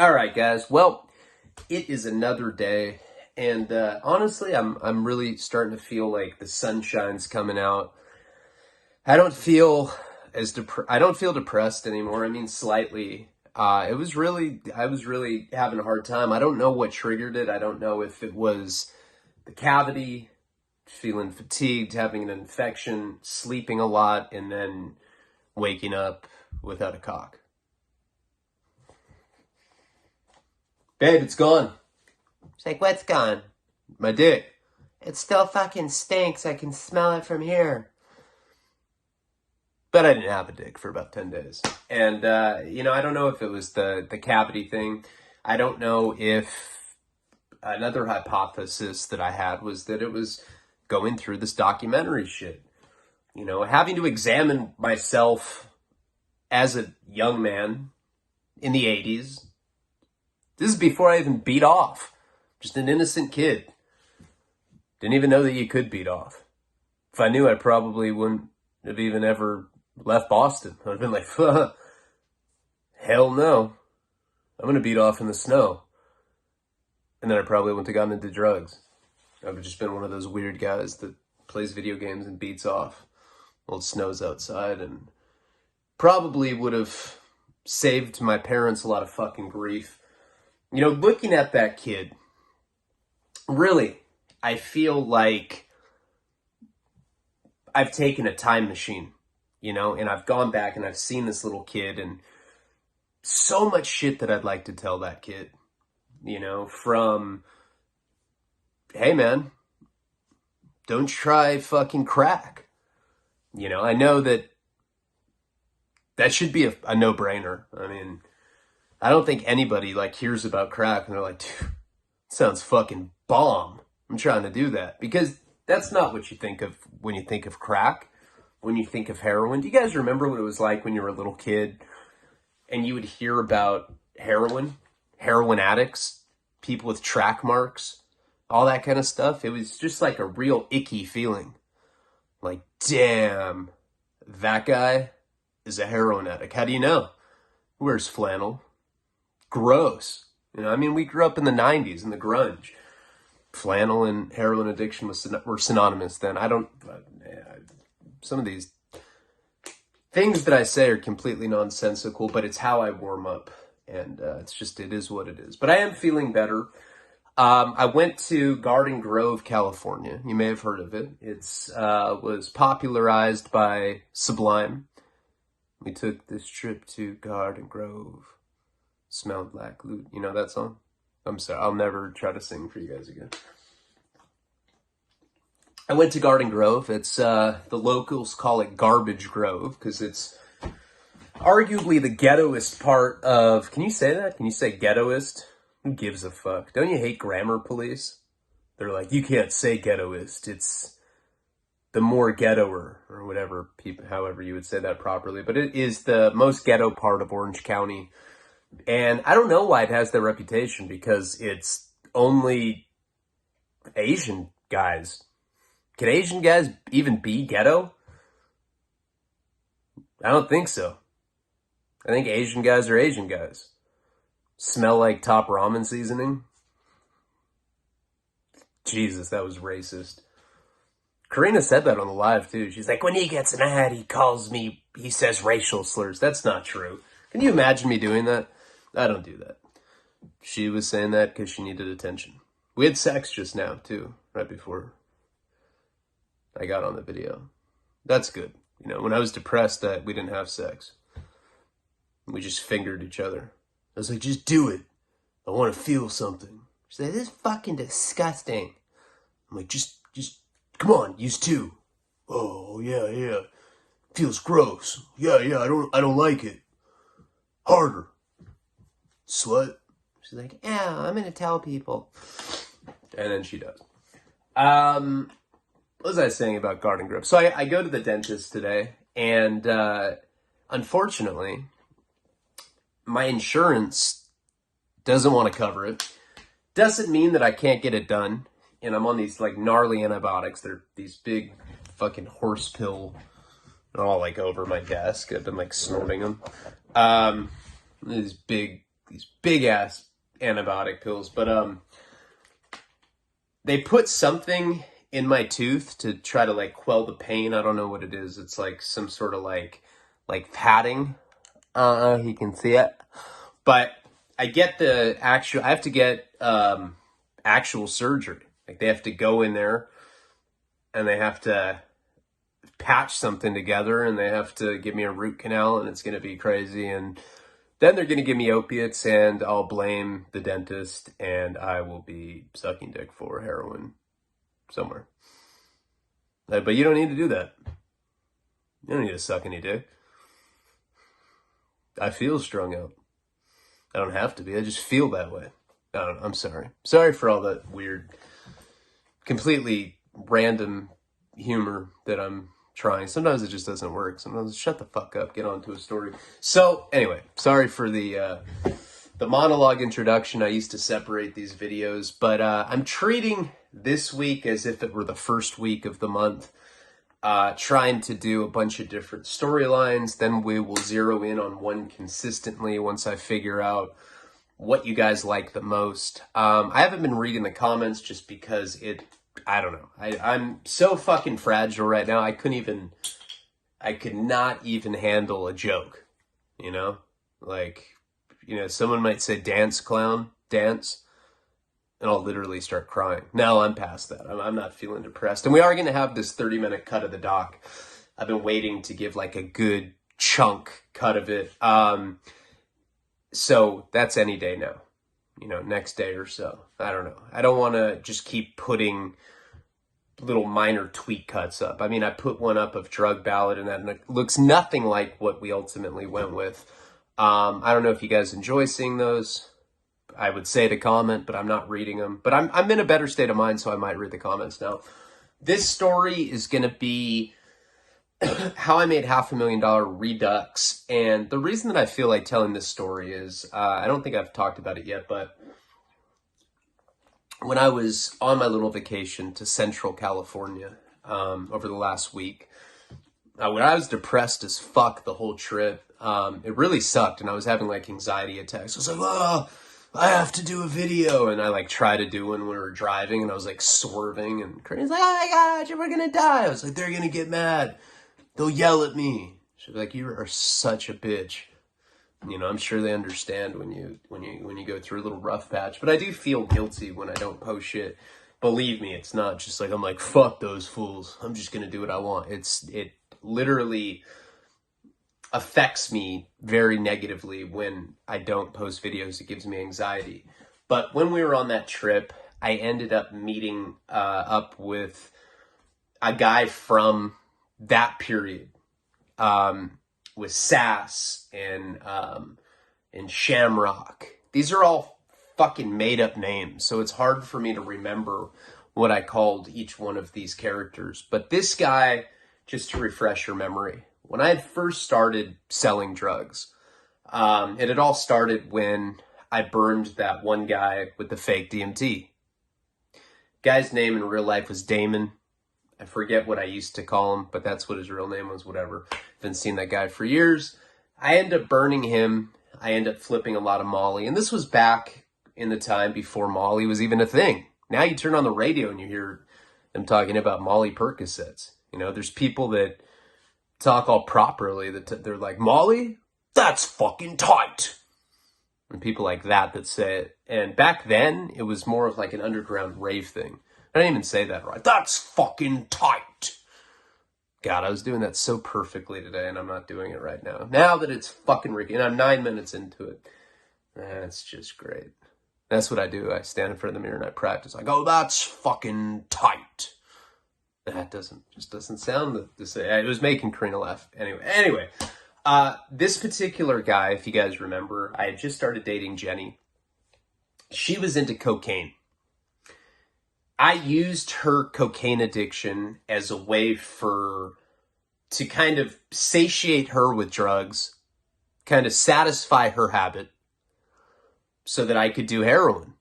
All right, guys. Well, it is another day, and honestly, I'm really starting to feel like the sunshine's coming out. I don't feel I don't feel depressed anymore. I mean, slightly. I was really having a hard time. I don't know what triggered it. I don't know if it was the cavity, feeling fatigued, having an infection, sleeping a lot, and then waking up without a cock. Babe, it's gone. She's like, what's gone? My dick. It still fucking stinks. I can smell it from here. But I didn't have a dick for about 10 days. And, I don't know if it was the cavity thing. I don't know if another hypothesis that I had was that it was going through this documentary shit. Having to examine myself as a young man in the 80s. This is before I even beat off. Just an innocent kid. Didn't even know that you could beat off. If I knew, I probably wouldn't have even ever left Boston. I'd have been like, hell no. I'm going to beat off in the snow. And then I probably wouldn't have gotten into drugs. I would have just been one of those weird guys that plays video games and beats off while it snows outside, and probably would have saved my parents a lot of fucking grief. Looking at that kid, really, I feel like I've taken a time machine, and I've gone back and I've seen this little kid and so much shit that I'd like to tell that kid, from, hey man, don't try fucking crack. I know that should be a no-brainer. I mean, I don't think anybody hears about crack and they're like, dude, sounds fucking bomb. I'm trying to do that. Because that's not what you think of when you think of crack, when you think of heroin. Do you guys remember what it was like when you were a little kid and you would hear about heroin addicts, people with track marks, all that kind of stuff? It was just like a real icky feeling. Like, damn, that guy is a heroin addict. How do you know? Wears flannel. Gross. We grew up in the 90s in the grunge. Flannel and heroin addiction were synonymous then. Some of these things that I say are completely nonsensical, but it's how I warm up. And it is what it is. But I am feeling better. I went to Garden Grove, California. You may have heard of it. It's was popularized by Sublime. We took this trip to Garden Grove. Smelled like loot. You know that song? I'm sorry, I'll never try to sing for you guys again. I went to Garden Grove. It's, the locals call it Garbage Grove because it's arguably the ghettoist part of, can you say that? Can you say ghettoist? Who gives a fuck? Don't you hate grammar police? They're like, you can't say ghettoist. It's the more ghettoer, or whatever, however you would say that properly. But it is the most ghetto part of Orange County. And I don't know why it has that reputation, because it's only Asian guys. Can Asian guys even be ghetto? I don't think so. I think Asian guys are Asian guys. Smell like top ramen seasoning? Jesus, that was racist. Karina said that on the live, too. She's like, when he gets mad, he says racial slurs. That's not true. Can you imagine me doing that? I don't do that. She was saying that because she needed attention. We had sex just now, too, right before I got on the video. That's good. When I was depressed, we didn't have sex. We just fingered each other. I was like, just do it. I want to feel something. She's like, this is fucking disgusting. I'm like, just, come on, use two. Oh, yeah. Feels gross. Yeah, I don't like it. Harder. Slut. She's like, yeah, I'm going to tell people. And then she does. What was I saying about Garden Grove? So I go to the dentist today, and unfortunately, my insurance doesn't want to cover it. Doesn't mean that I can't get it done. And I'm on these gnarly antibiotics. They're these big fucking horse pill. They're all over my desk. I've been snorting them. These big these big ass antibiotic pills. But they put something in my tooth to try to like quell the pain. I don't know what it is. It's like some sort of like padding. You can see it. But I have to get actual surgery. Like they have to go in there and they have to patch something together and they have to give me a root canal and it's going to be crazy. And then they're going to give me opiates and I'll blame the dentist and I will be sucking dick for heroin somewhere. But you don't need to do that. You don't need to suck any dick. I feel strung out. I don't have to be. I just feel that way. I don't know. I'm sorry. Sorry for all that weird, completely random humor that I'm trying. Sometimes it just doesn't work. Sometimes shut the fuck up, get on to a story. So anyway, sorry for the monologue introduction. I used to separate these videos, but I'm treating this week as if it were the first week of the month. Trying to do a bunch of different storylines. Then we will zero in on one consistently once I figure out what you guys like the most. I haven't been reading the comments just because I don't know. I'm so fucking fragile right now. I could not even handle a joke, you know? Like, you know, someone might say dance clown, dance. And I'll literally start crying. Now I'm past that. I'm not feeling depressed. And we are going to have this 30-minute cut of the doc. I've been waiting to give like a good chunk cut of it. So that's any day now. You know, next day or so. I don't know. I don't want to just keep putting little minor tweak cuts up. I mean, I put one up of Drug Ballad and that looks nothing like what we ultimately went with. I don't know if you guys enjoy seeing those. I would say to comment, but I'm not reading them. But I'm in a better state of mind, so I might read the comments now. This story is going to be how I made $500,000 redux. And the reason that I feel like telling this story is, I don't think I've talked about it yet, but when I was on my little vacation to Central California over the last week, when I was depressed as fuck the whole trip, it really sucked. And I was having like anxiety attacks. I was like, oh, I have to do a video. And I like tried to do one when we were driving and I was like swerving and Corinne's like, oh my God, we're going to die. I was like, they're going to get mad. They'll yell at me. She'd be like, you are such a bitch. You know, I'm sure they understand when you go through a little rough patch, but I do feel guilty when I don't post shit. Believe me, it's not just like, I'm like, fuck those fools. I'm just going to do what I want. It literally affects me very negatively when I don't post videos. It gives me anxiety. But when we were on that trip, I ended up meeting up with a guy from that period, with Sass and Shamrock. These are all fucking made up names, so it's hard for me to remember what I called each one of these characters. But this guy, just to refresh your memory, when I had first started selling drugs, it had all started when I burned that one guy with the fake DMT. Guy's name in real life was Damon. I forget what I used to call him, but that's what his real name was, whatever. Been seeing that guy for years. I ended up burning him. I ended up flipping a lot of Molly. And this was back in the time before Molly was even a thing. Now you turn on the radio and you hear them talking about Molly Percocets. You know, there's people that talk all properly, they're like, Molly? That's fucking tight. And people like that say it. And back then, it was more of like an underground rave thing. I didn't even say that right. That's fucking tight. God, I was doing that so perfectly today, and I'm not doing it right now. Now that it's fucking Ricky, and I'm 9 minutes into it. That's just great. That's what I do. I stand in front of the mirror and I practice. I go, that's fucking tight. That just doesn't sound the same. It was making Karina laugh. Anyway, this particular guy, if you guys remember, I had just started dating Jenny. She was into cocaine. I used her cocaine addiction as a way to kind of satiate her with drugs, kind of satisfy her habit so that I could do heroin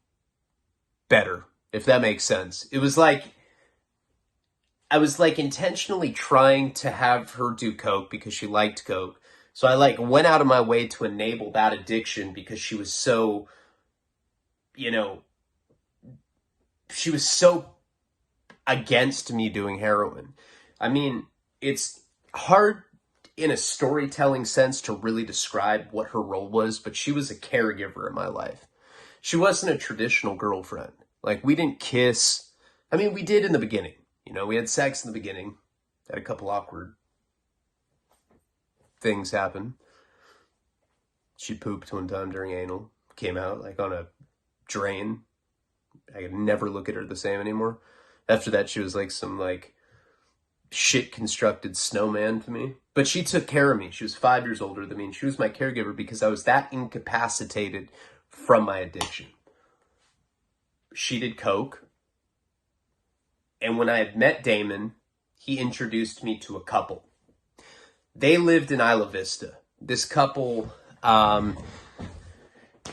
better, if that makes sense. It was like, I was like intentionally trying to have her do coke because she liked coke So I like went out of my way to enable that addiction because she was so, you know, she was so against me doing heroin. I mean, it's hard in a storytelling sense to really describe what her role was, but she was a caregiver in my life. She wasn't a traditional girlfriend. Like, we didn't kiss. I mean, we did in the beginning. You know, we had sex in the beginning. Had a couple awkward things happen. She pooped one time during anal. Came out, like, on a drain. I could never look at her the same anymore. After that, she was like some, like, shit-constructed snowman to me. But she took care of me. She was 5 years older than me, and she was my caregiver because I was that incapacitated from my addiction. She did coke. And when I had met Damon, he introduced me to a couple. They lived in Isla Vista. This couple, I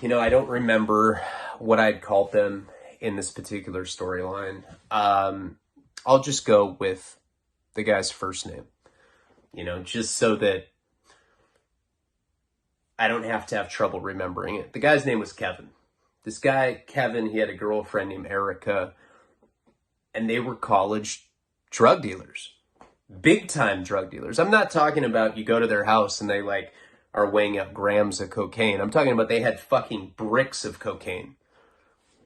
don't remember what I'd called them in this particular storyline. I'll just go with the guy's first name, just so that I don't have to have trouble remembering it. The guy's name was Kevin. This guy, Kevin, he had a girlfriend named Erica, and they were college drug dealers. Big time drug dealers. I'm not talking about you go to their house and they like are weighing up grams of cocaine. I'm talking about they had fucking bricks of cocaine.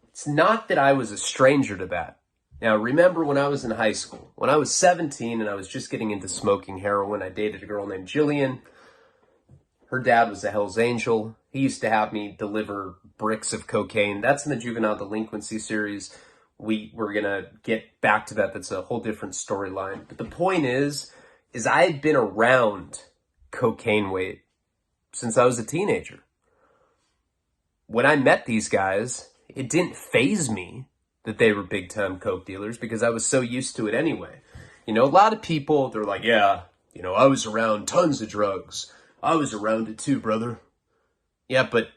It's not that I was a stranger to that. Now, remember when I was in high school, when I was 17 and I was just getting into smoking heroin, I dated a girl named Jillian. Her dad was a Hell's Angel. He used to have me deliver bricks of cocaine. That's in the juvenile delinquency series. We're going to get back to that. That's a whole different storyline. But the point is I had been around cocaine weight since I was a teenager. When I met these guys, it didn't faze me that they were big time coke dealers because I was so used to it anyway. A lot of people, they're like, yeah, I was around tons of drugs. I was around it too, brother. Yeah, but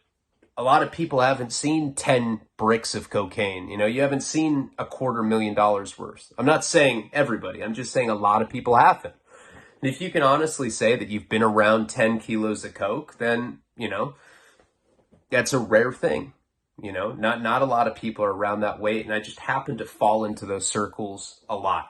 a lot of people haven't seen 10 bricks of cocaine. You haven't seen $250,000 worth. I'm not saying everybody. I'm just saying a lot of people haven't. And if you can honestly say that you've been around 10 kilos of coke, then, that's a rare thing. Not a lot of people are around that weight. And I just happen to fall into those circles a lot.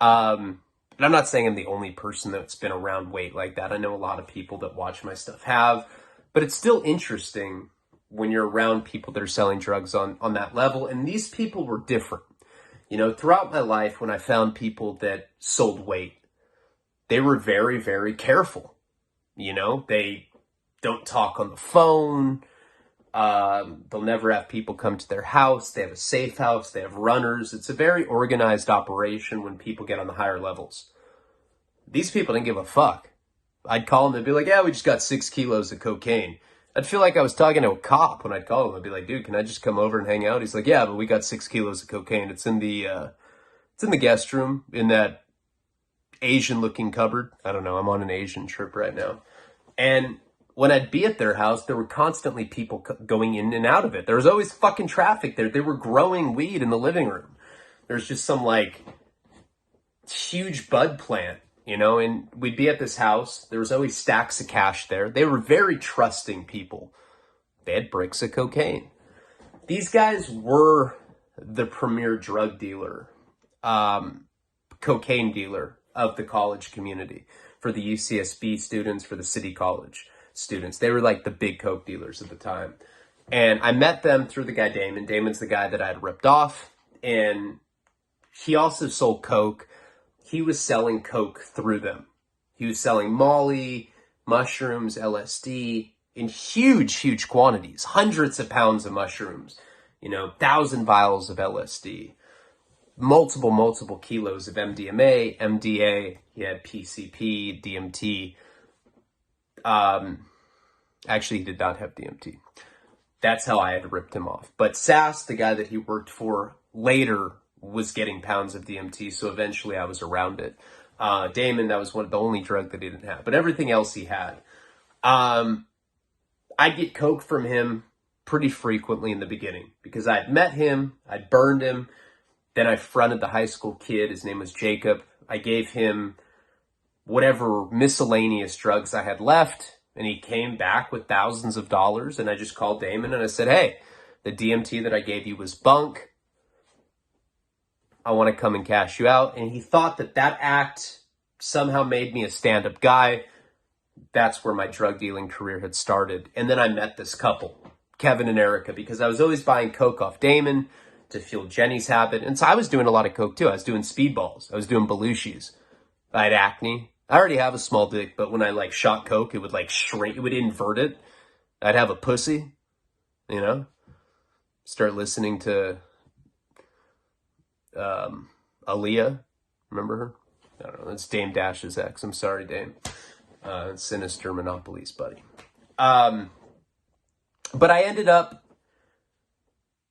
And I'm not saying I'm the only person that's been around weight like that. I know a lot of people that watch my stuff have. But it's still interesting when you're around people that are selling drugs on that level. And these people were different. Throughout my life, when I found people that sold weight, they were very, very careful. They don't talk on the phone. They'll never have people come to their house. They have a safe house. They have runners. It's a very organized operation when people get on the higher levels. These people didn't give a fuck. I'd call them and be like, yeah, we just got 6 kilos of cocaine. I'd feel like I was talking to a cop when I'd call him. I'd be like, dude, can I just come over and hang out? He's like, yeah, but we got 6 kilos of cocaine. It's in the guest room in that Asian looking cupboard. I don't know. I'm on an Asian trip right now. And when I'd be at their house, there were constantly people going in and out of it. There was always fucking traffic there. They were growing weed in the living room. There's just some like huge bud plant. And we'd be at this house. There was always stacks of cash there. They were very trusting people. They had bricks of cocaine. These guys were the premier drug dealer, cocaine dealer of the college community for the UCSB students, for the city college students. They were like the big coke dealers at the time. And I met them through the guy Damon. Damon's the guy that I had ripped off. And he also sold coke. He was selling coke through them. He was selling Molly, mushrooms, LSD in huge, huge quantities. Hundreds of pounds of mushrooms, 1,000 vials of LSD, multiple kilos of MDMA, MDA. He had PCP, DMT. Actually, he did not have DMT. That's how I had ripped him off. But Sass, the guy that he worked for later, was getting pounds of DMT, so eventually I was around it. Damon, that was the only drug that he didn't have, but everything else he had. I'd get coke from him pretty frequently in the beginning because I'd met him, I'd burned him, then I fronted the high school kid. His name was Jacob. I gave him whatever miscellaneous drugs I had left. And he came back with thousands of dollars. And I just called Damon and I said, hey, the DMT that I gave you was bunk. I want to come and cash you out. And he thought that that act somehow made me a stand-up guy. That's where my drug dealing career had started. And then I met this couple, Kevin and Erica, because I was always buying coke off Damon to fuel Jenny's habit. And so I was doing a lot of coke too. I was doing speedballs. I was doing Belushi's. I had acne. I already have a small dick, but when I like shot coke, it would like shrink, it would invert it. I'd have a pussy, you know, start listening to Aaliyah. Remember her? I don't know. That's Dame Dash's ex. I'm sorry, Dame. Sinister Monopolies, buddy. But I ended up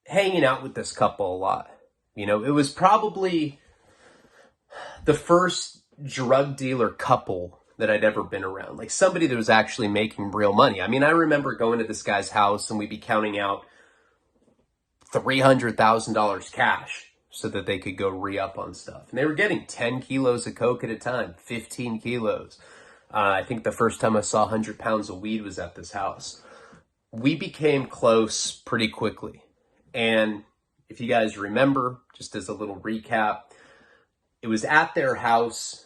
hanging out with this couple a lot. You know, it was probably the first drug dealer couple that I'd ever been around. Like somebody that was actually making real money. I mean, I remember going to this guy's house and we'd be counting out $300,000 cash so that they could go re-up on stuff. And they were getting 10 kilos of coke at a time, 15 kilos. I think the first time I saw 100 pounds of weed was at this house. We became close pretty quickly. And if you guys remember, just as a little recap, it was at their house.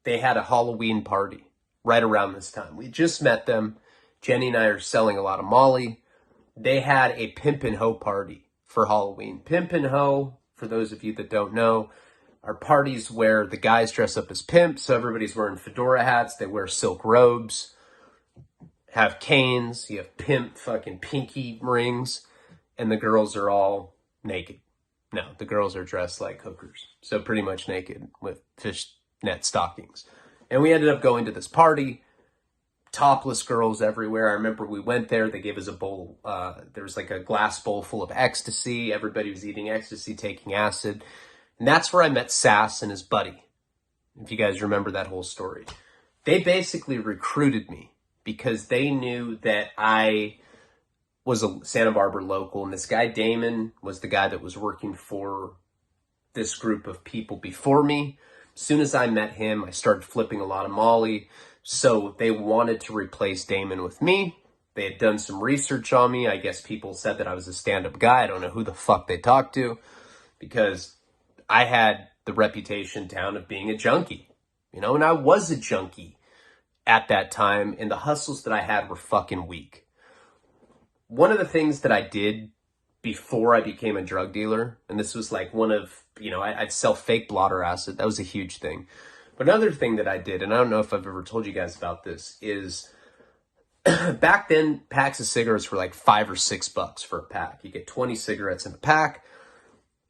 They had a Halloween party right around this time. We just met them. Jenny and I are selling a lot of Molly. They had a Pimp and Hoe party for Halloween. Pimp and Hoe, for those of you that don't know, are parties where the guys dress up as pimps. So everybody's wearing fedora hats. They wear silk robes, have canes. You have pimp fucking pinky rings. And the girls are all naked. No, the girls are dressed like hookers. So pretty much naked with fishnet stockings. And we ended up going to this party. Topless girls everywhere. I remember we went there. They gave us a bowl. There was like a glass bowl full of ecstasy. Everybody was eating ecstasy, taking acid. And that's where I met Sass and his buddy. If you guys remember that whole story. They basically recruited me because they knew that I was a Santa Barbara local. And this guy, Damon, was the guy that was working for this group of people before me. As soon as I met him, I started flipping a lot of Molly. So they wanted to replace Damon with me. They had done some research on me. I guess people said that I was a stand-up guy. I don't know who the fuck they talked to because I had the reputation down of being a junkie, you know, and I was a junkie at that time. And the hustles that I had were fucking weak. One of the things that I did before I became a drug dealer, and this was like one of, you know, I'd sell fake blotter acid. That was a huge thing. But another thing that I did, and I don't know if I've ever told you guys about this, is back then, packs of cigarettes were like $5 or $6 for a pack. You get 20 cigarettes in a pack.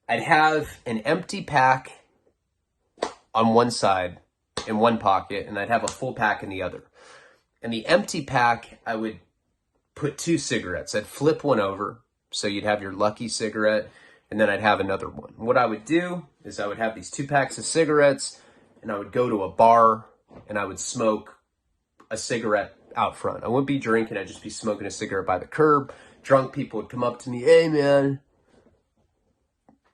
I'd have an empty pack on one side in one pocket, and I'd have a full pack in the other. And the empty pack, I would put 2 cigarettes. I'd flip one over, so you'd have your lucky cigarette, and then I'd have another one. What I would do is I would have these 2 packs of cigarettes, and I would go to a bar, and I would smoke a cigarette out front. I wouldn't be drinking, I'd just be smoking a cigarette by the curb. Drunk people would come up to me, hey man,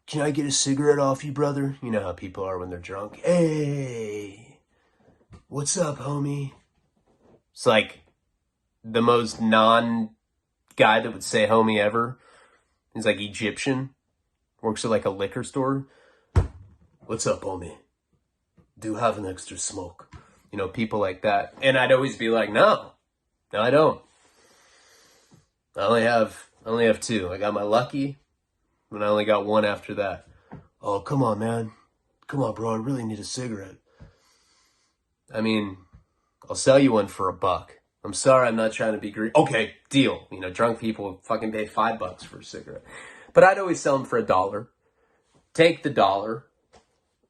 can I get a cigarette off you, brother? You know how people are when they're drunk. Hey, what's up, homie? It's like the most non-guy that would say homie ever. He's like Egyptian, works at like a liquor store. What's up, homie? Do you have an extra smoke? You know, people like that. And I'd always be like, no, I don't. I only have 2. I got my lucky, and I only got 1 after that. Oh, come on, man. Come on, bro. I really need a cigarette. I mean, I'll sell you one for $1. I'm sorry, I'm not trying to be greedy. Okay, deal. You know, drunk people fucking pay $5 for a cigarette. But I'd always sell them for $1. Take the $1.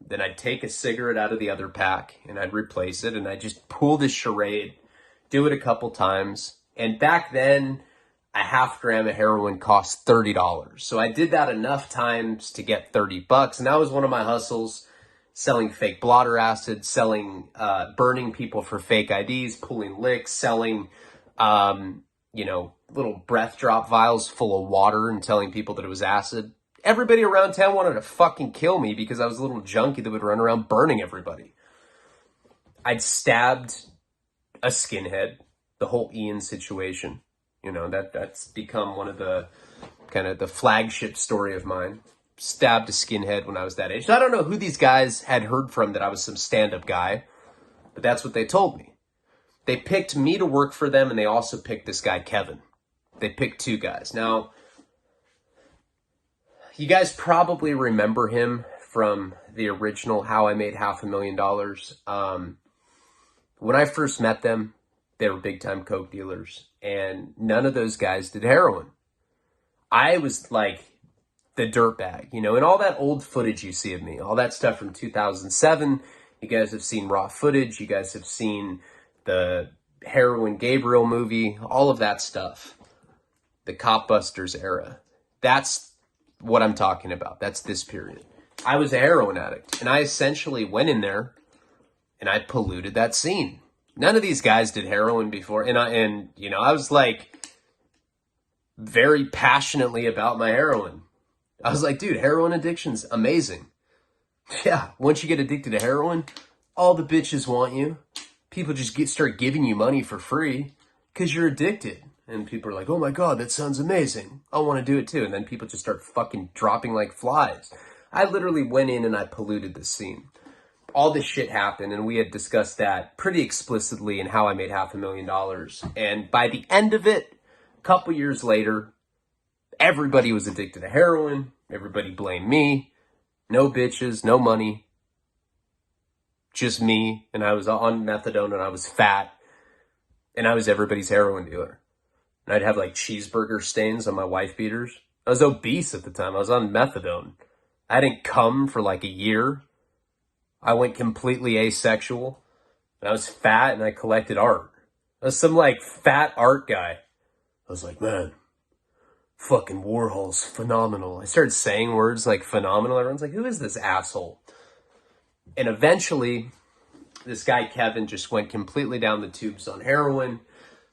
Then I'd take a cigarette out of the other pack and I'd replace it. And I'd just pull this charade, do it a couple times. And back then, a half gram of heroin cost $30. So I did that enough times to get $30. And that was one of my hustles, selling fake blotter acid, selling, burning people for fake IDs, pulling licks, selling, you know, little breath drop vials full of water and telling people that it was acid. Everybody around town wanted to fucking kill me because I was a little junkie that would run around burning everybody. I'd stabbed a skinhead, the whole Ian situation. You know, that's become one of the kind of the flagship story of mine. Stabbed a skinhead when I was that age. I don't know who these guys had heard from that I was some stand-up guy, but that's what they told me. They picked me to work for them, and they also picked this guy, Kevin. They picked two guys. Now, you guys probably remember him from the original How I Made $500,000. When I first met them, they were big-time coke dealers, and none of those guys did heroin. I was like the dirtbag, you know, and all that old footage you see of me, all that stuff from 2007, you guys have seen raw footage, you guys have seen the Heroin Gabriel movie, all of that stuff, the Cop Busters era. That's what I'm talking about. That's this period. I was a heroin addict, and I essentially went in there and I polluted that scene. None of these guys did heroin before, and you know, I was like very passionately about my heroin. I was like, dude, heroin addiction's amazing. Yeah, once you get addicted to heroin, all the bitches want you. People just start giving you money for free because you're addicted. And people are like, oh my God, that sounds amazing. I want to do it too. And then people just start fucking dropping like flies. I literally went in and I polluted the scene. All this shit happened, and we had discussed that pretty explicitly in How I Made $500,000. And by the end of it, a couple years later, everybody was addicted to heroin. Everybody blamed me. No bitches, no money. Just me. And I was on methadone, and I was fat. And I was everybody's heroin dealer. And I'd have like cheeseburger stains on my wife beaters. I was obese at the time. I was on methadone. I didn't come for like a year. I went completely asexual. And I was fat, and I collected art. I was some like fat art guy. I was like, man, fucking Warhol's phenomenal. I started saying words like phenomenal. Everyone's like, who is this asshole? And eventually, this guy Kevin just went completely down the tubes on heroin.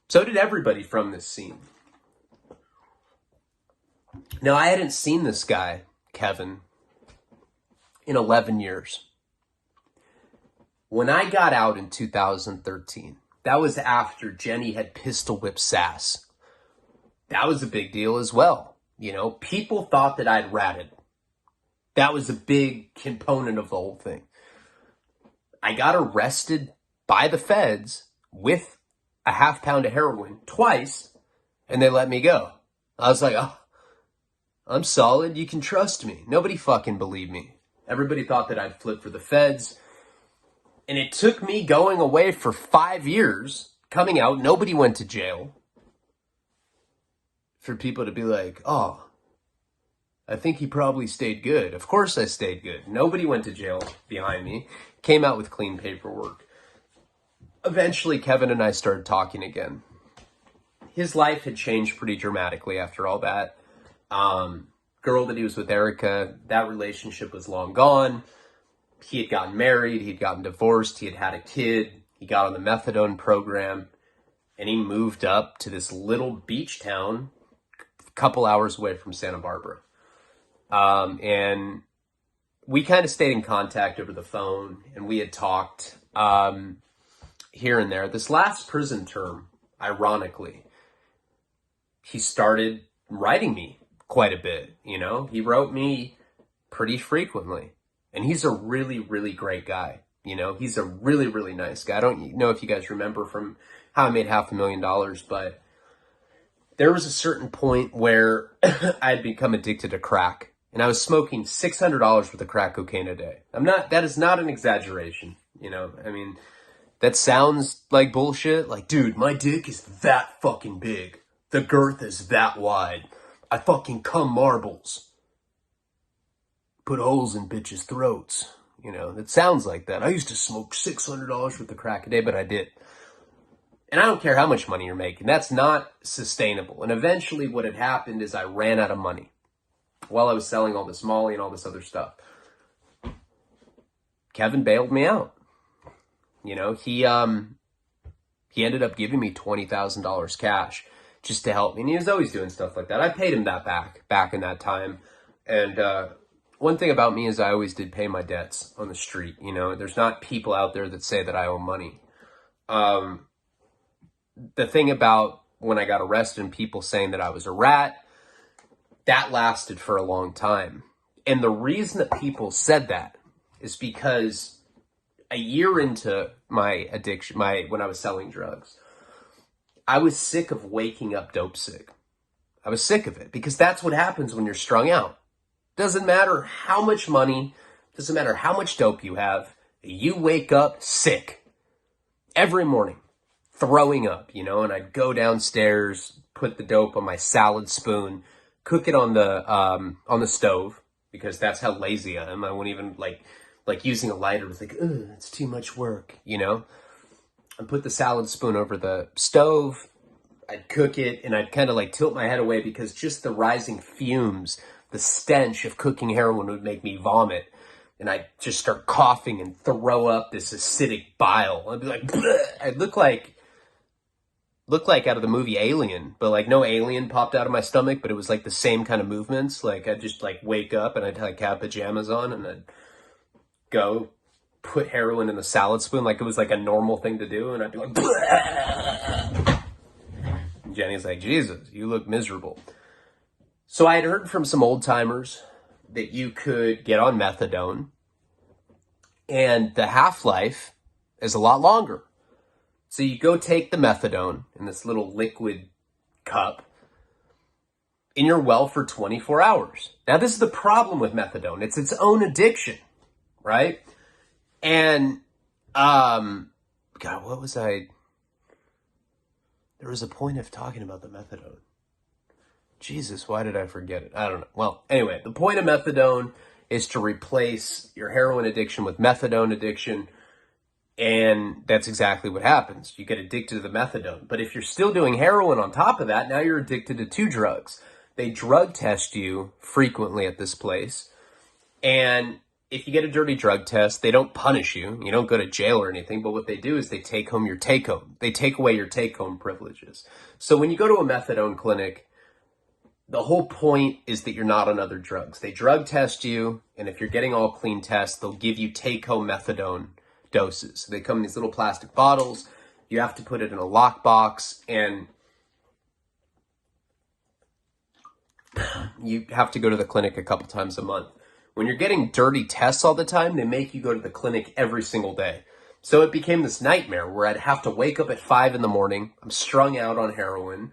So did everybody from this scene. Now, I hadn't seen this guy, Kevin, in 11 years. When I got out in 2013, that was after Jenny had pistol whipped Sass. That was a big deal as well. You know, people thought that I'd ratted. That was a big component of the whole thing. I got arrested by the feds with a half pound of heroin twice, and they let me go. I was like, oh, I'm solid. You can trust me. Nobody fucking believed me. Everybody thought that I'd flip for the feds. And it took me going away for 5 years, coming out, nobody went to jail, for people to be like, oh, I think he probably stayed good. Of course I stayed good. Nobody went to jail behind me. Came out with clean paperwork. Eventually, Kevin and I started talking again. His life had changed pretty dramatically after all that. Girl that he was with, Erica, that relationship was long gone. He had gotten married. He had gotten divorced. He had had a kid. He got on the methadone program. And he moved up to this little beach town a couple hours away from Santa Barbara. And we kind of stayed in contact over the phone. And we had talked here and there. This last prison term, ironically, he started writing me quite a bit. You know, he wrote me pretty frequently. And he's a really, really great guy. You know, he's a really, really nice guy. I don't know if you guys remember from How I Made $500,000, but there was a certain point where I had become addicted to crack. And I was smoking $600 worth of crack cocaine a day. That is not an exaggeration. You know, I mean, that sounds like bullshit. Like, dude, my dick is that fucking big. The girth is that wide. I fucking cum marbles. Put holes in bitches' throats. You know, it sounds like that. I used to smoke $600 worth of crack a day, but I did. And I don't care how much money you're making. That's not sustainable. And eventually what had happened is I ran out of money while I was selling all this Molly and all this other stuff. Kevin bailed me out. You know, he ended up giving me $20,000 cash just to help me. And he was always doing stuff like that. I paid him that back in that time. And one thing about me is I always did pay my debts on the street. You know, there's not people out there that say that I owe money. The thing about when I got arrested and people saying that I was a rat, that lasted for a long time. And the reason that people said that is because a year into my addiction, when I was selling drugs, I was sick of waking up dope sick. I was sick of it because that's what happens when you're strung out. Doesn't matter how much money, doesn't matter how much dope you have, you wake up sick every morning, throwing up, you know, and I'd go downstairs, put the dope on my salad spoon, cook it on the stove because that's how lazy I am. I wouldn't even like using a lighter was like, ugh, it's too much work, you know? I'd put the salad spoon over the stove, I'd cook it, and I'd kind of like tilt my head away because just the rising fumes, the stench of cooking heroin would make me vomit. And I'd just start coughing and throw up this acidic bile. I'd be like, bleh. I'd look like out of the movie Alien, but like no alien popped out of my stomach, but it was like the same kind of movements. Like I'd just like wake up and I'd like have pajamas on and I'd go put heroin in the salad spoon like it was like a normal thing to do, and I'd be like, bleh. And Jenny's like, Jesus, you look miserable. So I had heard from some old timers that you could get on methadone and the half-life is a lot longer. So you go take the methadone in this little liquid cup and you're well for 24 hours. Now this is the problem with methadone. It's its own addiction, right? And, God, what was I? There was a point of talking about the methadone. Jesus, why did I forget it? I don't know. Well, anyway, the point of methadone is to replace your heroin addiction with methadone addiction. And that's exactly what happens. You get addicted to the methadone. But if you're still doing heroin on top of that, now you're addicted to two drugs. They drug test you frequently at this place. And if you get a dirty drug test, they don't punish you. You don't go to jail or anything. But what they do is they take home your take-home. They take away your take-home privileges. So when you go to a methadone clinic, the whole point is that you're not on other drugs. They drug test you, and if you're getting all clean tests, they'll give you take-home methadone doses. So they come in these little plastic bottles. You have to put it in a lockbox, and you have to go to the clinic a couple times a month. When you're getting dirty tests all the time, they make you go to the clinic every single day. So it became this nightmare where I'd have to wake up at 5 in the morning. I'm strung out on heroin.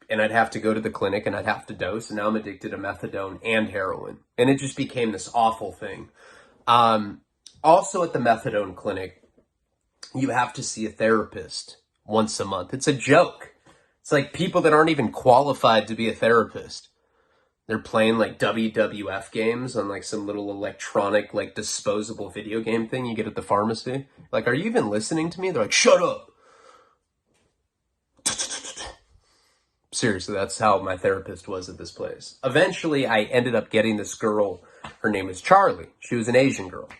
And I'd have to go to the clinic and I'd have to dose. And now I'm addicted to methadone and heroin. And it just became this awful thing. Also at the methadone clinic, you have to see a therapist once a month. It's a joke. It's like people that aren't even qualified to be a therapist. They're playing like WWF games on like some little electronic, like disposable video game thing you get at the pharmacy. Like, are you even listening to me? They're like, shut up. Seriously, that's how my therapist was at this place. Eventually, I ended up getting this girl. Her name was Charlie. She was an Asian girl.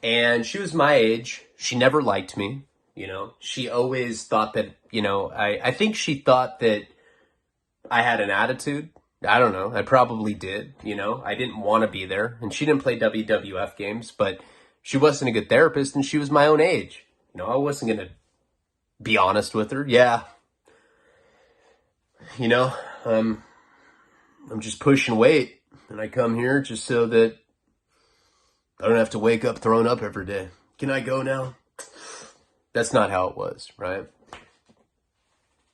And she was my age. She never liked me, you know. She always thought that, you know, I think she thought that I had an attitude. I don't know. I probably did, you know. I didn't want to be there. And she didn't play WWF games, but she wasn't a good therapist, and she was my own age. You know, I wasn't going to be honest with her. Yeah. You know, I'm just pushing weight, and I come here just so that I don't have to wake up throwing up every day. Can I go now? That's not how it was, right?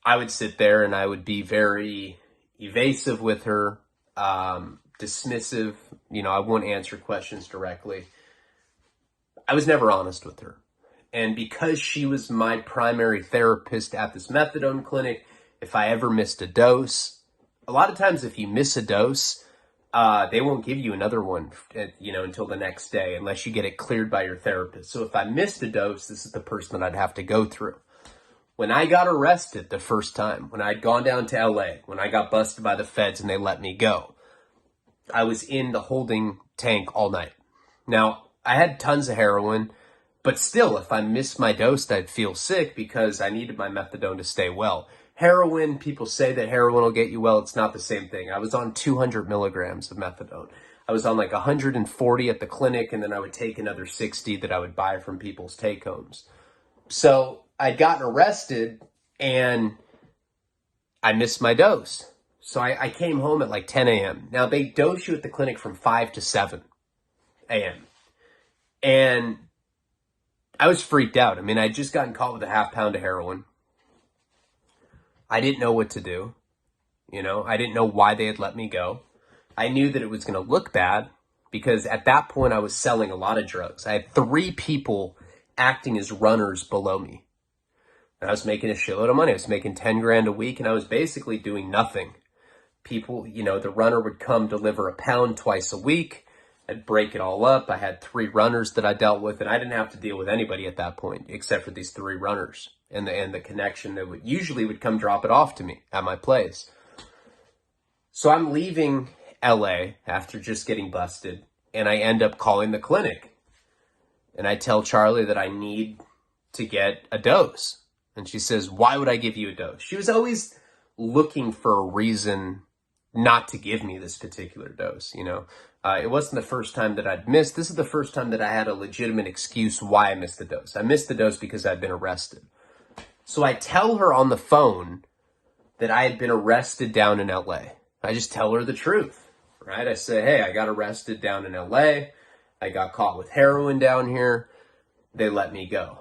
I would sit there and I would be very evasive with her, dismissive. You know, I wouldn't answer questions directly. I was never honest with her. And because she was my primary therapist at this methadone clinic, if I ever missed a dose, a lot of times if you miss a dose, they won't give you another one, you know, until the next day, unless you get it cleared by your therapist. So if I missed a dose, this is the person that I'd have to go through. When I got arrested the first time, when I'd gone down to LA, when I got busted by the feds and they let me go, I was in the holding tank all night. Now, I had tons of heroin, but still, if I missed my dose, I'd feel sick because I needed my methadone to stay well. Heroin, people say that heroin will get you well. It's not the same thing. I was on 200 milligrams of methadone. I was on like 140 at the clinic, and then I would take another 60 that I would buy from people's take homes. So I'd gotten arrested and I missed my dose. So I came home at like 10 a.m. Now they dose you at the clinic from 5 to 7 a.m. And I was freaked out. I mean, I'd just gotten caught with a half pound of heroin. I didn't know what to do. You know, I didn't know why they had let me go. I knew that it was going to look bad because at that point I was selling a lot of drugs. I had 3 people acting as runners below me. And I was making a shitload of money. I was making 10 grand a week and I was basically doing nothing. People, you know, the runner would come deliver a pound twice a week. I'd break it all up. I had 3 runners that I dealt with, and I didn't have to deal with anybody at that point except for these 3 runners and the connection that would come drop it off to me at my place. So I'm leaving LA after just getting busted, and I end up calling the clinic. And I tell Charlie that I need to get a dose. And she says, "Why would I give you a dose?" She was always looking for a reason not to give me this particular dose, you know. It wasn't the first time that I'd missed. This is the first time that I had a legitimate excuse why I missed the dose. I missed the dose because I'd been arrested. So I tell her on the phone that I had been arrested down in LA. I just tell her the truth, right? I say, "Hey, I got arrested down in LA. I got caught with heroin down here. They let me go."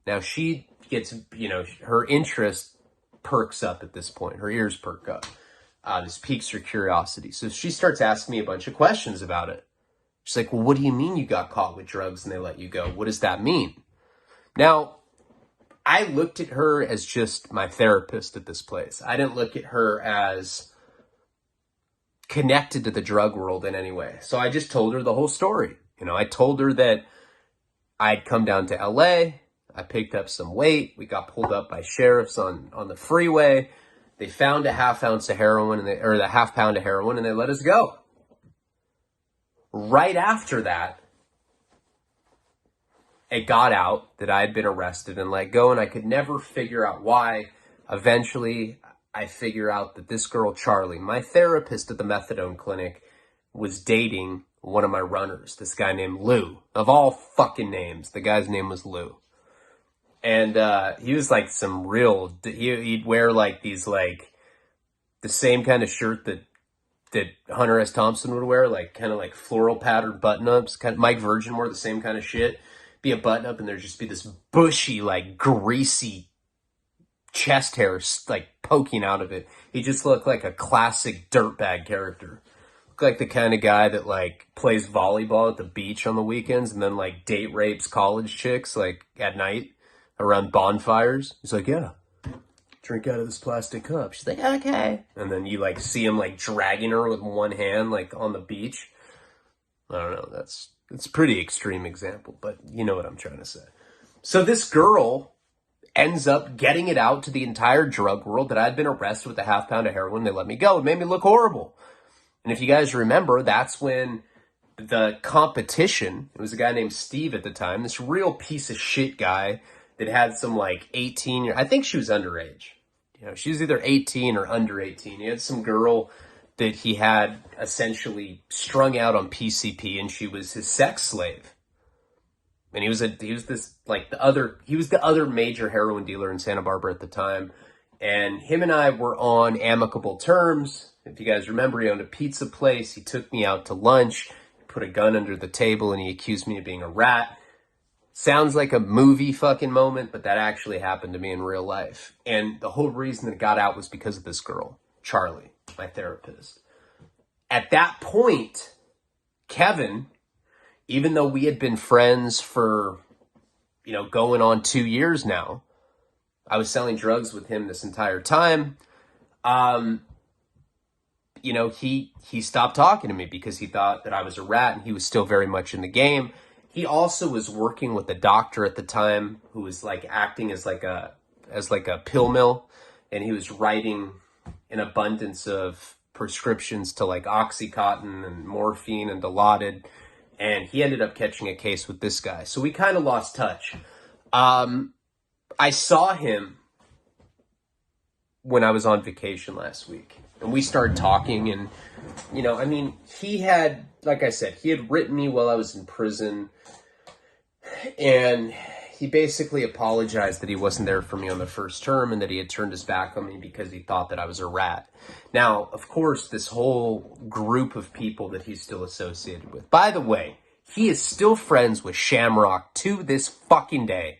Now she gets, you know, her interest perks up at this point. Her ears perk up. This piques her curiosity. So she starts asking me a bunch of questions about it. She's like, "Well, what do you mean you got caught with drugs and they let you go? What does that mean?" Now, I looked at her as just my therapist at this place. I didn't look at her as connected to the drug world in any way. So I just told her the whole story. You know, I told her that I'd come down to LA. I picked up some weight. We got pulled up by sheriffs on the freeway. They found a half ounce of heroin, or the half pound of heroin, and they let us go. Right after that, it got out that I had been arrested and let go, and I could never figure out why. Eventually, I figure out that this girl, Charlie, my therapist at the methadone clinic, was dating one of my runners, this guy named Lou. Of all fucking names, the guy's name was Lou. And he was like some real, he'd wear like these, like the same kind of shirt that Hunter S. Thompson would wear, like kind of like floral patterned button-ups. Kind of, Mike Virgin wore the same kind of shit. Be a button-up and there'd just be this bushy, like greasy chest hair like poking out of it. He just looked like a classic dirtbag character. Looked like the kind of guy that like plays volleyball at the beach on the weekends and then like date rapes college chicks like at night around bonfires. He's like, "Yeah, drink out of this plastic cup." She's like, "Okay." And then you like see him like dragging her with one hand like on the beach. I don't know. It's a pretty extreme example, but you know what I'm trying to say. So this girl ends up getting it out to the entire drug world that I'd been arrested with a half pound of heroin. They let me go. It made me look horrible. And if you guys remember, that's when the competition, it was a guy named Steve at the time, this real piece of shit guy that had some like 18 I think she was underage. You know, she was either 18 or under 18. He had some girl that he had essentially strung out on PCP and she was his sex slave. And he was the other major heroin dealer in Santa Barbara at the time. And him and I were on amicable terms. If you guys remember, he owned a pizza place. He took me out to lunch, put a gun under the table, and he accused me of being a rat. Sounds like a movie fucking moment, but that actually happened to me in real life. And the whole reason that it got out was because of this girl, Charlie, my therapist. At that point, Kevin, even though we had been friends for, you know, going on 2 years now, I was selling drugs with him this entire time. You know, he stopped talking to me because he thought that I was a rat and he was still very much in the game. He also was working with a doctor at the time who was like acting as like a pill mill, and he was writing an abundance of prescriptions to like Oxycontin and morphine and Dilaudid, and he ended up catching a case with this guy. So we kind of lost touch. I saw him when I was on vacation last week, and we started talking, and You know, I mean, he had, like I said, he had written me while I was in prison, and he basically apologized that he wasn't there for me on the first term and that he had turned his back on me because he thought that I was a rat. Now, of course, this whole group of people that he's still associated with. By the way, he is still friends with Shamrock to this fucking day.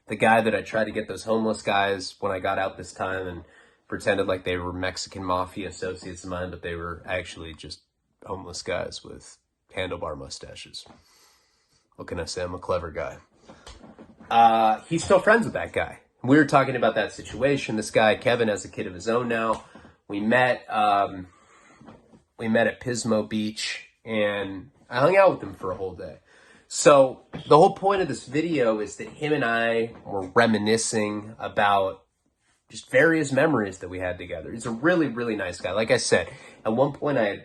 The guy that I tried to get those homeless guys when I got out this time and pretended like they were Mexican mafia associates of mine, but they were actually just homeless guys with handlebar mustaches. What can I say? I'm a clever guy. He's still friends with that guy. We were talking about that situation. This guy, Kevin, has a kid of his own now. We met at Pismo Beach, and I hung out with him for a whole day. So the whole point of this video is that him and I were reminiscing about just various memories that we had together. He's a really, really nice guy. Like I said, at one point I had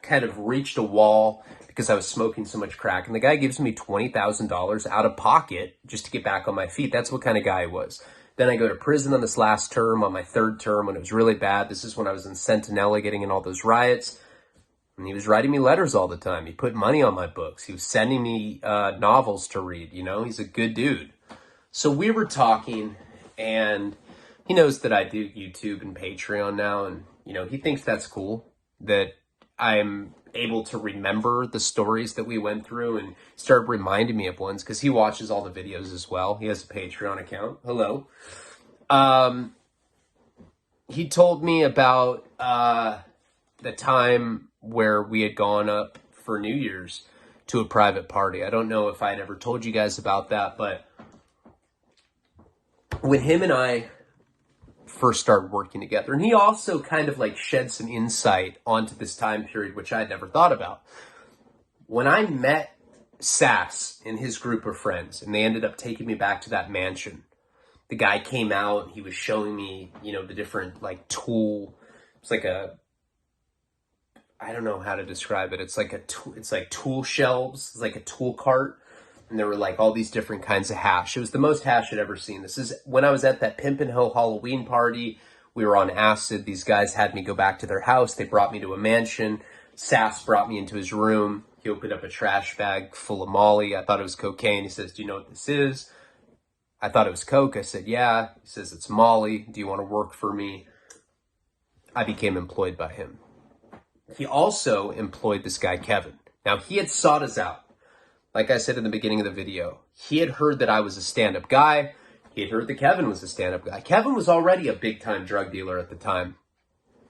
kind of reached a wall because I was smoking so much crack, and the guy gives me $20,000 out of pocket just to get back on my feet. That's what kind of guy he was. Then I go to prison on this last term, on my third term, when it was really bad. This is when I was in Centinela getting in all those riots. And he was writing me letters all the time. He put money on my books. He was sending me novels to read. You know, he's a good dude. So we were talking, and he knows that I do YouTube and Patreon now. And, you know, he thinks that's cool, that I'm able to remember the stories that we went through and start reminding me of ones, because he watches all the videos as well. He has a Patreon account. Hello. He told me about the time where we had gone up for New Year's to a private party. I don't know if I'd ever told you guys about that, but when him and I first started working together, and he also kind of like shed some insight onto this time period, which I'd never thought about. When I met Sass and his group of friends, and they ended up taking me back to that mansion, the guy came out, he was showing me, you know, the different like tool. It's like I don't know how to describe it. It's like tool shelves. It's like a tool cart. And there were like all these different kinds of hash. It was the most hash I'd ever seen. This is when I was at that Pimpin' Ho Halloween party. We were on acid. These guys had me go back to their house. They brought me to a mansion. Sass brought me into his room. He opened up a trash bag full of Molly. I thought it was cocaine. He says, "Do you know what this is?" I thought it was coke. I said, "Yeah." He says, "It's Molly. Do you want to work for me?" I became employed by him. He also employed this guy, Kevin. Now, he had sought us out. Like I said in the beginning of the video, he had heard that I was a stand-up guy. He had heard that Kevin was a stand-up guy. Kevin was already a big-time drug dealer at the time.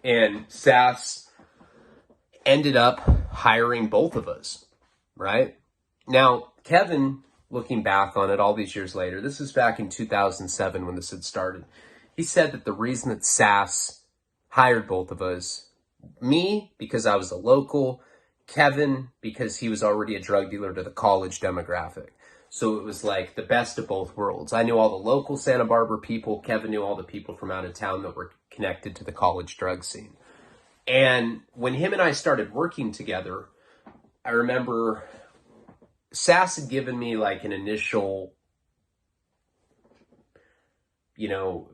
And Sass ended up hiring both of us, right? Now, Kevin, looking back on it all these years later, this was back in 2007 when this had started. He said that the reason that Sass hired both of us, me, because I was a local, Kevin, because he was already a drug dealer to the college demographic. So it was like the best of both worlds. I knew all the local Santa Barbara people. Kevin knew all the people from out of town that were connected to the college drug scene. And when him and I started working together, I remember Sass had given me like an initial, you know,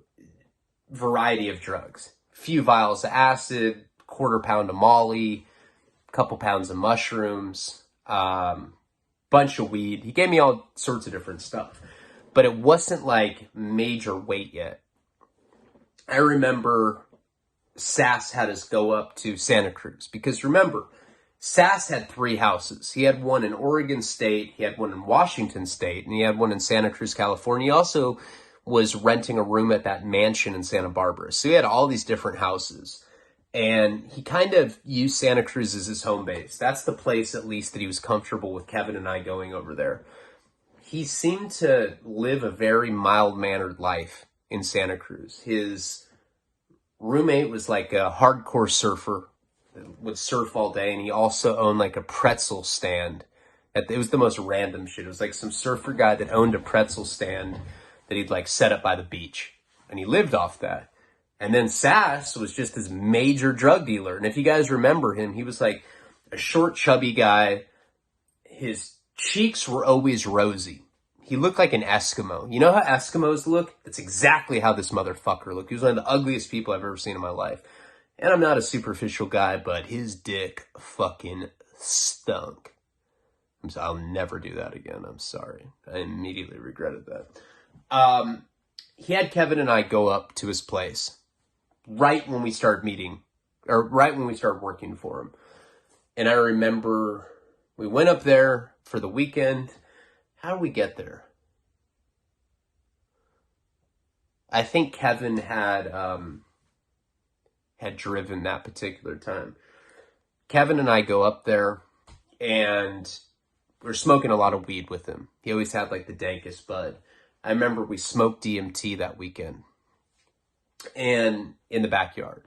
variety of drugs. A few vials of acid, quarter pound of Molly, couple pounds of mushrooms, bunch of weed. He gave me all sorts of different stuff, but it wasn't like major weight yet. I remember Sass had us go up to Santa Cruz, because remember, Sass had 3 houses. He had one in Oregon State, he had one in Washington State, and he had one in Santa Cruz, California. He also was renting a room at that mansion in Santa Barbara. So he had all these different houses. And he kind of used Santa Cruz as his home base. That's the place, at least, that he was comfortable with Kevin and I going over there. He seemed to live a very mild-mannered life in Santa Cruz. His roommate was like a hardcore surfer, would surf all day, and he also owned like a pretzel stand. It was the most random shit. It was like some surfer guy that owned a pretzel stand that he'd like set up by the beach, and he lived off that. And then Sass was just this major drug dealer. And if you guys remember him, he was like a short, chubby guy. His cheeks were always rosy. He looked like an Eskimo. You know how Eskimos look? That's exactly how this motherfucker looked. He was one of the ugliest people I've ever seen in my life. And I'm not a superficial guy, but his dick fucking stunk. I'll never do that again. I'm sorry. I immediately regretted that. He had Kevin and I go up to his place right when we started meeting, or right when we started working for him. And I remember we went up there for the weekend. How did we get there? I think Kevin had driven that particular time. Kevin and I go up there, and we're smoking a lot of weed with him. He always had like the dankest bud. I remember we smoked DMT that weekend, and in the backyard.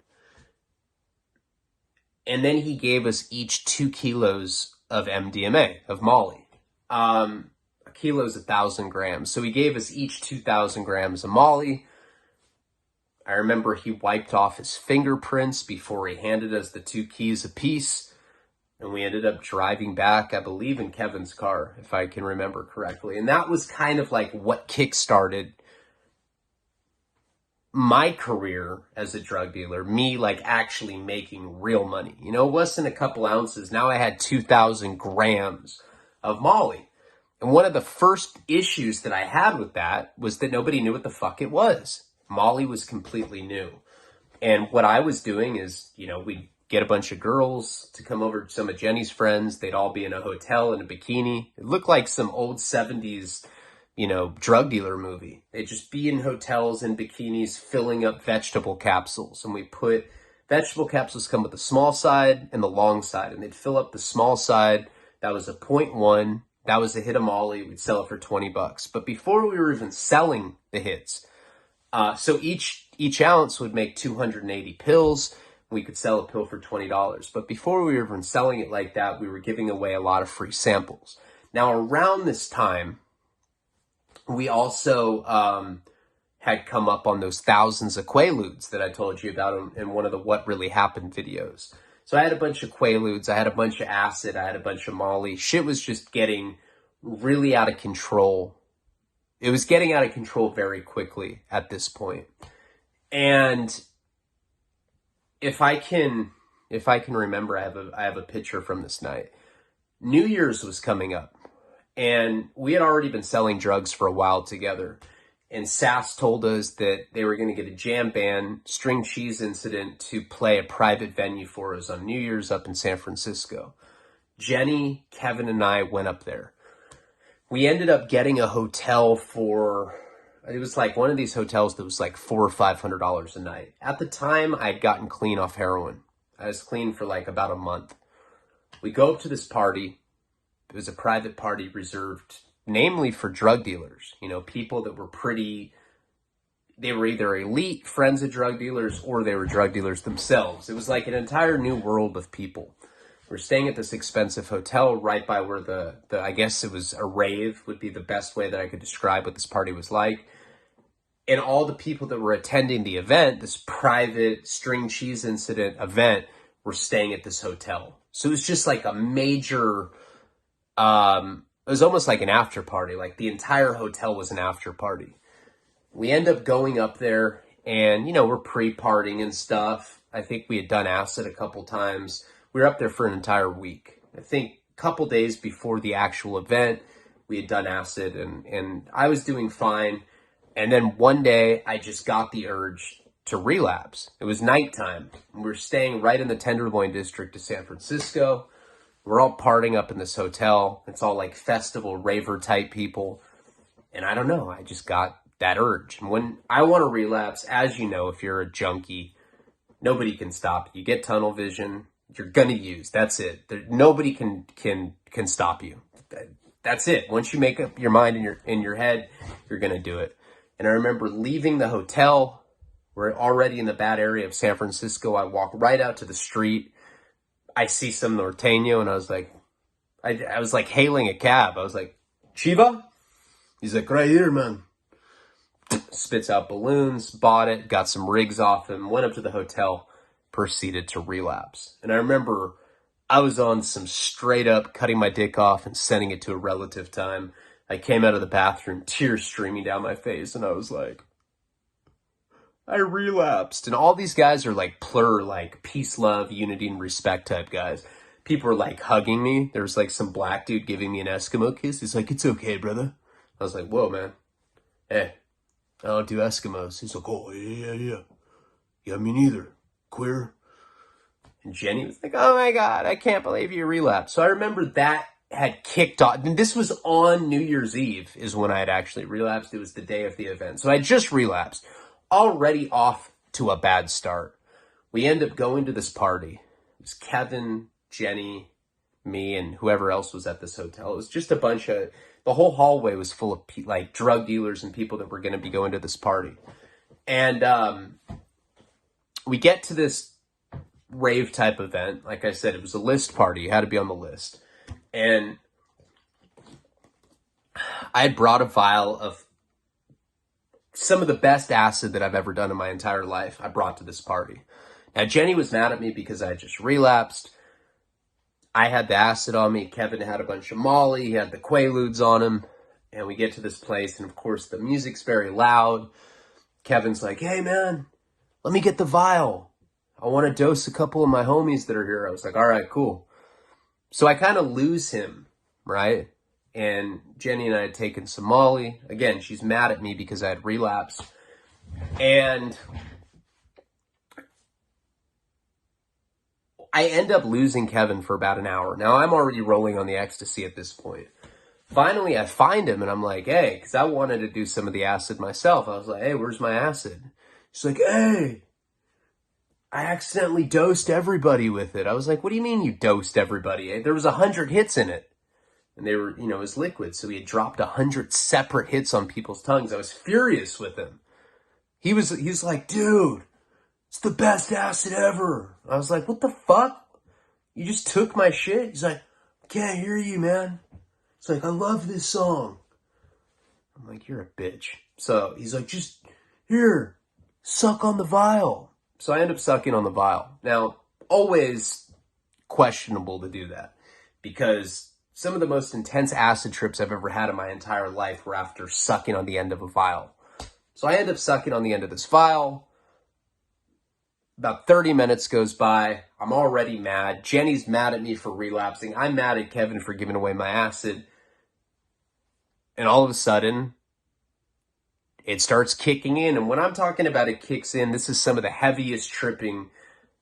And then he gave us each 2 kilos of MDMA, of Molly. A kilo is 1,000 grams. So he gave us each 2,000 grams of Molly. I remember he wiped off his fingerprints before he handed us the 2 keys apiece. And we ended up driving back, I believe, in Kevin's car, if I can remember correctly. And that was kind of like what kickstarted my career as a drug dealer, me like actually making real money. You know, it wasn't a couple ounces. Now I had 2,000 grams of Molly. And one of the first issues that I had with that was that nobody knew what the fuck it was. Molly was completely new. And what I was doing is, you know, we'd get a bunch of girls to come over, some of Jenny's friends. They'd all be in a hotel in a bikini. It looked like some old 70s, you know, drug dealer movie. They'd just be in hotels in bikinis filling up vegetable capsules. And we put, vegetable capsules come with the small side and the long side. And they'd fill up the small side. That was a 0.1. That was a hit of Molly. We'd sell it for $20. But before we were even selling the hits, so each ounce would make 280 pills. We could sell a pill for $20. But before we were even selling it like that, we were giving away a lot of free samples. Now, around this time, we also had come up on those thousands of Quaaludes that I told you about in one of the What Really Happened videos. So I had a bunch of Quaaludes, I had a bunch of acid, I had a bunch of Molly. Shit was just getting really out of control. It was getting out of control very quickly at this point. And if I can remember, I have a picture from this night. New Year's was coming up, and we had already been selling drugs for a while together. And Sass told us that they were going to get a jam band, String Cheese Incident, to play a private venue for us on New Year's up in San Francisco. Jenny, Kevin, and I went up there. We ended up getting a hotel for, it was like one of these hotels that was like $400 or $500 a night. At the time, I had gotten clean off heroin. I was clean for like about a month. We go up to this party. It was a private party reserved namely for drug dealers. You know, people that were they were either elite friends of drug dealers or they were drug dealers themselves. It was like an entire new world of people. We're staying at this expensive hotel right by where the I guess it was a rave would be the best way that I could describe what this party was like. And all the people that were attending the event, this private String Cheese Incident event, were staying at this hotel. So it was just like a major, it was almost like an after party. Like the entire hotel was an after party. We end up going up there and, you know, we're pre-partying and stuff. I think we had done acid a couple times. We were up there for an entire week. I think a couple days before the actual event, we had done acid and I was doing fine. And then one day I just got the urge to relapse. It was nighttime. We were staying right in the Tenderloin district of San Francisco. We're all partying up in this hotel. It's all like festival raver type people. And I don't know, I just got that urge. And when I want to relapse, as you know, if you're a junkie, nobody can stop you. You get tunnel vision. You're gonna use. That's it. Nobody can stop you. That's it. Once you make up your mind in your head, you're gonna do it. And I remember leaving the hotel. We're already in the bad area of San Francisco. I walk right out to the street. I see some Norteño, and I was like, I was like hailing a cab. I was like, Chiva? He's like, right here, man. Spits out balloons, bought it, got some rigs off him, went up to the hotel, proceeded to relapse. And I remember I was on some straight up cutting my dick off and sending it to a relative time. I came out of the bathroom, tears streaming down my face, and I was like, I relapsed. And all these guys are like plur, like peace, love, unity, and respect type guys. People are like hugging me. There was like some black dude giving me an Eskimo kiss. He's like, it's okay, brother. I was like, whoa, man. Hey, I don't do Eskimos. He's like, oh, yeah. Yeah, me neither. Queer. And Jenny was like, oh my God, I can't believe you relapsed. So I remember that had kicked off. And this was on New Year's Eve is when I had actually relapsed. It was the day of the event. So I just relapsed. Already off to a bad start. We end up going to this party. It was Kevin, Jenny, me, and whoever else was at this hotel. It was just a bunch of, the whole hallway was full of like drug dealers and people that were going to be going to this party. And we get to this rave type event. Like I said, it was a list party. You had to be on the list. And I had brought a vial of some of the best acid that I've ever done in my entire life. I brought to this party. Now, Jenny was mad at me because I had just relapsed. I had the acid on me. Kevin had a bunch of Molly. He had the Quaaludes on him. And we get to this place, and of course, the music's very loud. Kevin's like, hey, man, let me get the vial. I want to dose a couple of my homies that are here. I was like, all right, cool. So I kind of lose him, right? And Jenny and I had taken some Molly. Again, she's mad at me because I had relapsed. And I end up losing Kevin for about an hour. Now, I'm already rolling on the ecstasy at this point. Finally, I find him, and I'm like, hey, because I wanted to do some of the acid myself. I was like, hey, where's my acid? She's like, hey, I accidentally dosed everybody with it. I was like, what do you mean you dosed everybody? There was 100 hits in it. And they were, it was liquid. So he had dropped 100 separate hits on people's tongues. I was furious with him. He was like, dude, it's the best acid ever. I was like, what the fuck? You just took my shit? He's like, I can't hear you, man. It's like, I love this song. I'm like, you're a bitch. So he's like, just here, suck on the vial. So I end up sucking on the vial. Now, always questionable to do that because some of the most intense acid trips I've ever had in my entire life were after sucking on the end of a vial. So I end up sucking on the end of this vial. About 30 minutes goes by. I'm already mad. Jenny's mad at me for relapsing. I'm mad at Kevin for giving away my acid. And all of a sudden, it starts kicking in. And when I'm talking about it kicks in, this is some of the heaviest tripping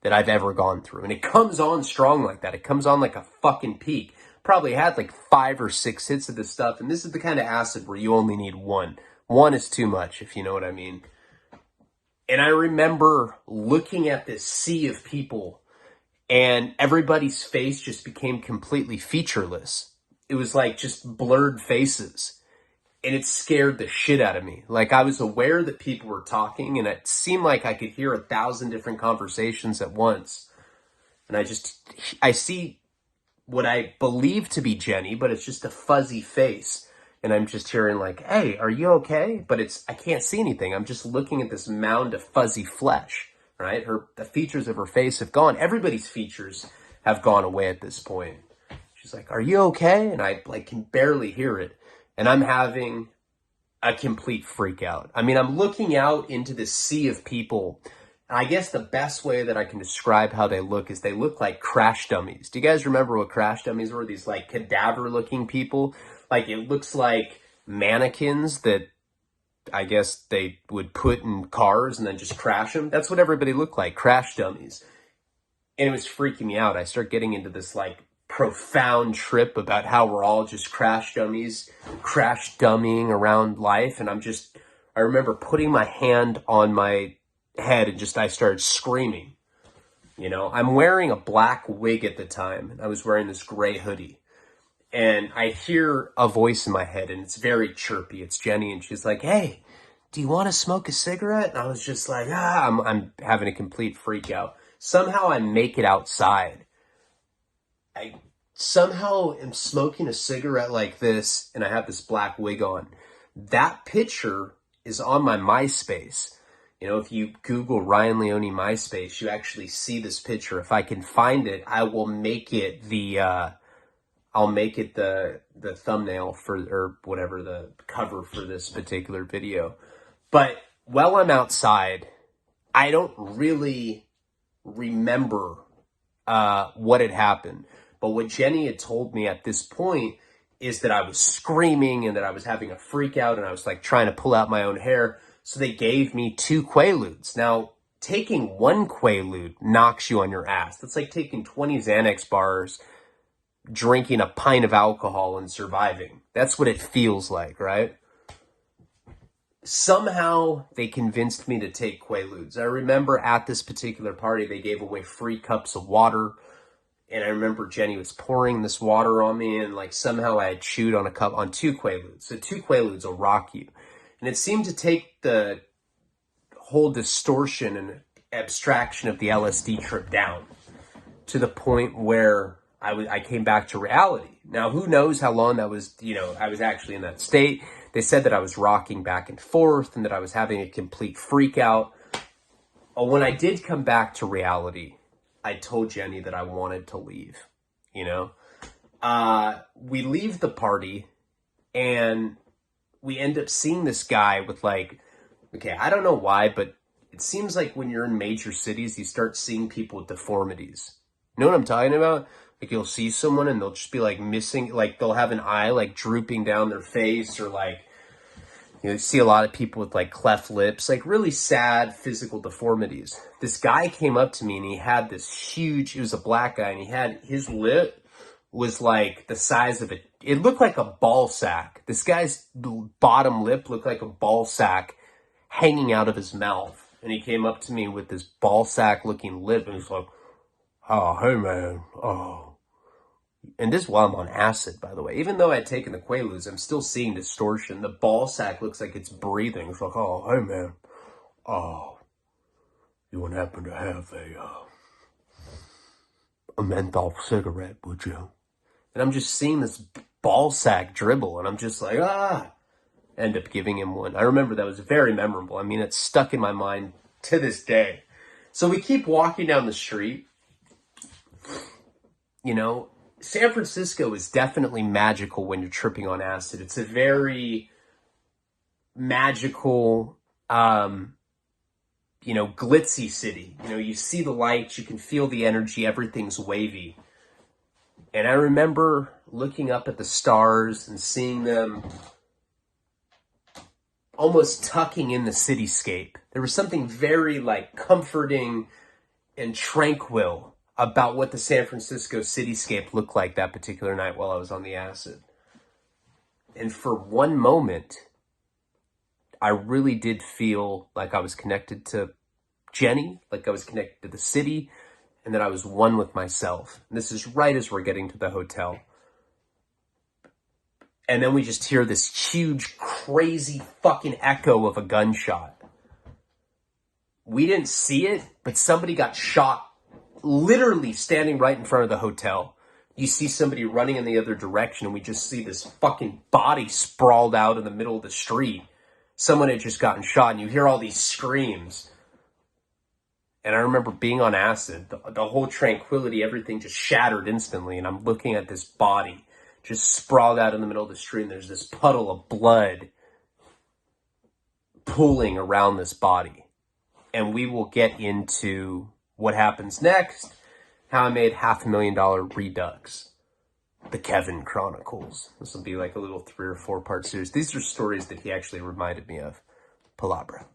that I've ever gone through. And it comes on strong like that. It comes on like a fucking peak. Probably had like 5 or 6 hits of this stuff. And this is the kind of acid where you only need one. One is too much, if you know what I mean. And I remember looking at this sea of people and everybody's face just became completely featureless. It was like just blurred faces. And it scared the shit out of me. Like I was aware that people were talking and it seemed like I could hear 1,000 different conversations at once. And I see what I believe to be Jenny, but it's just a fuzzy face. And I'm just hearing like, hey, are you okay? But I can't see anything. I'm just looking at this mound of fuzzy flesh, right? The features of her face have gone. Everybody's features have gone away at this point. She's like, are you okay? And I like can barely hear it. And I'm having a complete freak out. I mean, I'm looking out into this sea of people. And I guess the best way that I can describe how they look is they look like crash dummies. Do you guys remember what crash dummies were? These like cadaver looking people. Like it looks like mannequins that I guess they would put in cars and then just crash them. That's what everybody looked like, crash dummies. And it was freaking me out. I start getting into this like profound trip about how we're all just crash dummies, crash dummying around life. And I remember putting my hand on my head and I started screaming. I'm wearing a black wig at the time. And I was wearing this gray hoodie. And I hear a voice in my head, and it's very chirpy. It's Jenny, and she's like, hey, do you want to smoke a cigarette? And I was just like, I'm having a complete freak out. Somehow I make it outside. I somehow am smoking a cigarette like this, and I have this black wig on. That picture is on my MySpace. If you Google Ryan Leone MySpace, you actually see this picture. If I can find it, I will make it the thumbnail or whatever, the cover for this particular video. But while I'm outside I don't really remember what had happened. But what Jenny had told me at this point is that I was screaming and that I was having a freak out and I was like trying to pull out my own hair. So they gave me 2 Quaaludes. Now, taking 1 Quaalude knocks you on your ass. That's like taking 20 Xanax bars, drinking a pint of alcohol and surviving. That's what it feels like, right? Somehow they convinced me to take Quaaludes. I remember at this particular party, they gave away free cups of water. And I remember Jenny was pouring this water on me, and like somehow I had chewed on 2 Quaaludes. So 2 Quaaludes will rock you. And it seemed to take the whole distortion and abstraction of the LSD trip down to the point where I came back to reality. Now, who knows how long that was, I was actually in that state. They said that I was rocking back and forth and that I was having a complete freak out. When I did come back to reality, I told Jenny that I wanted to leave, we leave the party and we end up seeing this guy with okay, I don't know why, but it seems like when you're in major cities, you start seeing people with deformities. You know what I'm talking about? Like you'll see someone and they'll just be like missing, like they'll have an eye like drooping down their face, or like, you see a lot of people with like cleft lips, like really sad physical deformities. This guy came up to me and he had this huge, he was a black guy, and he had, his lip was like the size of it looked like a ball sack. This guy's bottom lip looked like a ball sack hanging out of his mouth. And he came up to me with this ball sack looking lip and he's like, "Oh, hey man, oh." And this while I'm on acid, by the way. Even though I'd taken the Quaaludes, I'm still seeing distortion. The ball sack looks like it's breathing. It's like, "Oh, hey man, oh, you wouldn't happen to have a menthol cigarette, would you?" And I'm just seeing this ball sack dribble, and I'm just like, ah. End up giving him one. I remember that was very memorable. I mean, it's stuck in my mind to this day. So we keep walking down the street. San Francisco is definitely magical when you're tripping on acid. It's a very magical, glitzy city. You see the lights, you can feel the energy, everything's wavy. And I remember looking up at the stars and seeing them almost tucking in the cityscape. There was something very comforting and tranquil about what the San Francisco cityscape looked like that particular night while I was on the acid. And for one moment, I really did feel like I was connected to Jenny, like I was connected to the city, and that I was one with myself. And this is right as we're getting to the hotel. And then we just hear this huge, crazy fucking echo of a gunshot. We didn't see it, but somebody got shot literally standing right in front of the hotel. You see somebody running in the other direction, and we just see this fucking body sprawled out in the middle of the street. Someone had just gotten shot, and you hear all these screams. And I remember being on acid, the whole tranquility, everything just shattered instantly, and I'm looking at this body just sprawled out in the middle of the street, and there's this puddle of blood pooling around this body. And we will get into what happens next, how I made $500,000 redux, the Kevin Chronicles. This will be like a little 3 or 4 part series. These are stories that he actually reminded me of. Palabra.